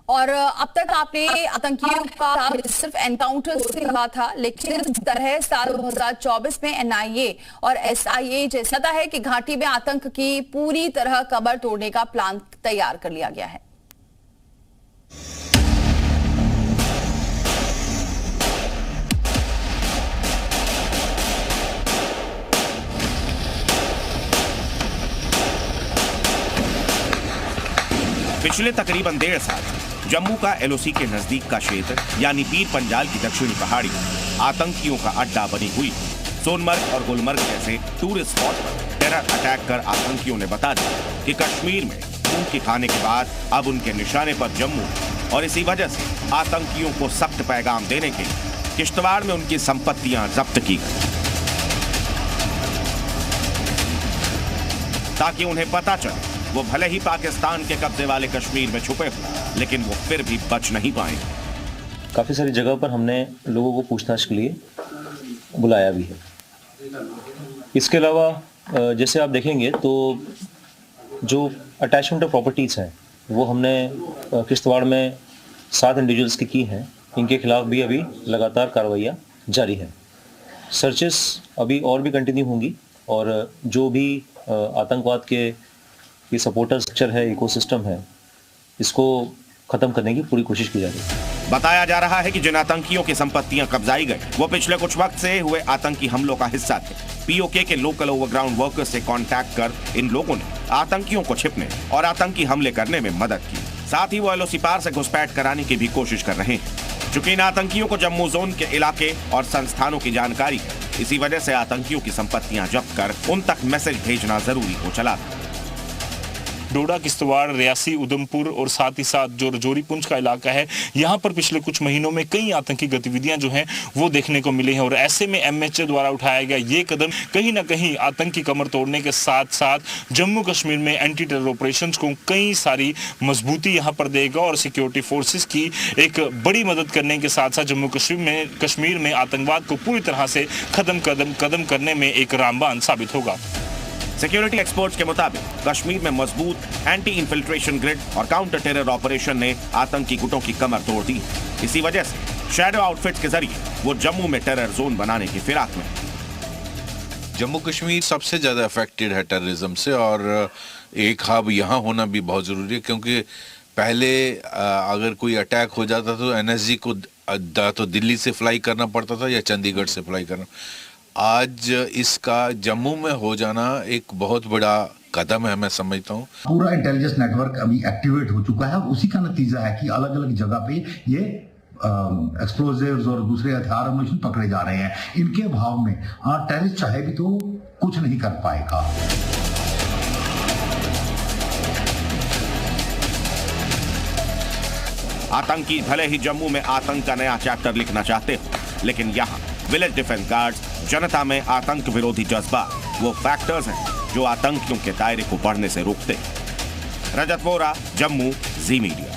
और अब तक आपने आतंकियों का सिर्फ एनकाउंटर से कहा था, लेकिन इस तरह साल 2024 में एनआईए और एसआईए जैसा है कि घाटी में आतंक की पूरी तरह कमर तोड़ने का प्लान तैयार कर लिया गया है। पिछले तकरीबन 1.5 साल जम्मू का एलओसी के नजदीक का क्षेत्र यानी पीर पंजाल की दक्षिणी पहाड़ी आतंकियों का अड्डा बनी हुई। सोनमर्ग और गुलमर्ग जैसे टूरिस्ट स्पॉट पर टेरर अटैक कर आतंकियों ने बता दिया कि कश्मीर में खून के खाने के बाद अब उनके निशाने पर जम्मू, और इसी वजह से आतंकियों को सख्त पैगाम देने के लिए किश्तवाड़ में उनकी संपत्तियां जब्त की गई, ताकि उन्हें पता चले वो भले ही पाकिस्तान के कब्जे वाले कश्मीर में छुपे हुए, लेकिन वो फिर भी बच नहीं पाएंगे। काफ़ी सारी जगह पर हमने लोगों को पूछताछ के लिए बुलाया भी है। इसके अलावा जैसे आप देखेंगे तो जो अटैचमेंट ऑफ प्रॉपर्टीज़ हैं वो हमने किश्तवाड़ में 7 इंडिविजुअल्स की हैं। इनके खिलाफ भी अभी लगातार कार्रवाइयाँ जारी हैं। सर्चेस अभी और भी कंटिन्यू होंगी और जो भी आतंकवाद के ये सपोर्टर स्ट्रक्चर है, इकोसिस्टम है, इसको खत्म करने की पूरी कोशिश की जा रही है। बताया जा रहा है कि जिन आतंकियों की संपत्तियां कब्जाई गई वो पिछले कुछ वक्त से हुए आतंकी हमलों का हिस्सा थे। पीओके के लोकल ओवरग्राउंड वर्कर्स से कांटेक्ट कर इन लोगों ने आतंकियों को छिपने और आतंकी हमले करने में मदद की। साथ ही वो एलओसी पार से घुसपैठ कराने की भी कोशिश कर रहे हैं। चूंकि इन आतंकियों को जम्मू जोन के इलाके और संस्थानों की जानकारी है, इसी वजह से आतंकियों की संपत्तियां जब्त कर उन तक मैसेज भेजना जरूरी हो चला था। डोडा, किश्तवाड़, रियासी, उधमपुर और साथ ही साथ जो रजौरी पुंछ का इलाका है, यहाँ पर पिछले कुछ महीनों में कई आतंकी गतिविधियां जो हैं वो देखने को मिली हैं। और ऐसे में एमएचए द्वारा उठाया गया ये कदम कहीं ना कहीं आतंकी कमर तोड़ने के साथ साथ जम्मू कश्मीर में एंटी टेरर ऑपरेशंस को कई सारी मजबूती यहाँ पर देगा और सिक्योरिटी फोर्सेस की एक बड़ी मदद करने के साथ साथ जम्मू कश्मीर में आतंकवाद को पूरी तरह से कदम करने में एक रामबाण साबित होगा। सिक्योरिटी एक्सपर्ट्स के मुताबिक कश्मीर में मजबूत एंटी इंफिल्ट्रेशन ग्रिड और काउंटर टेरर ऑपरेशन ने आतंकी गुटों की कमर तोड़ दी। इसी वजह से शैडो आउटफिट्स के जरिए वो जम्मू में टेरर जोन बनाने की फिराक में। जम्मू कश्मीर सबसे ज्यादा अफेक्टेड है टेररिज्म से और एक हब यहाँ होना भी बहुत जरूरी है, क्योंकि पहले अगर कोई अटैक हो जाता तो एनएसजी को तो दिल्ली से फ्लाई करना पड़ता था या चंडीगढ़ से फ्लाई करना। आज इसका जम्मू में हो जाना एक बहुत बड़ा कदम है, मैं समझता हूँ। पूरा इंटेलिजेंस नेटवर्क अभी एक्टिवेट हो चुका है और उसी का नतीजा है कि अलग अलग जगह पे ये एक्सप्लोजिव्स और दूसरे हथियार अम्यूनिशन पकड़े जा रहे हैं। इनके अभाव में टेररिस्ट चाहे भी तो कुछ नहीं कर पाएगा। आतंकी भले ही जम्मू में आतंक का नया चैप्टर लिखना चाहते हो, लेकिन यहाँ विलेज डिफेंस गार्ड्स, जनता में आतंक विरोधी जज्बा वो फैक्टर्स हैं जो आतंकियों के दायरे को बढ़ने से रोकते हैं। रजत वोरा, जम्मू, जी मीडिया।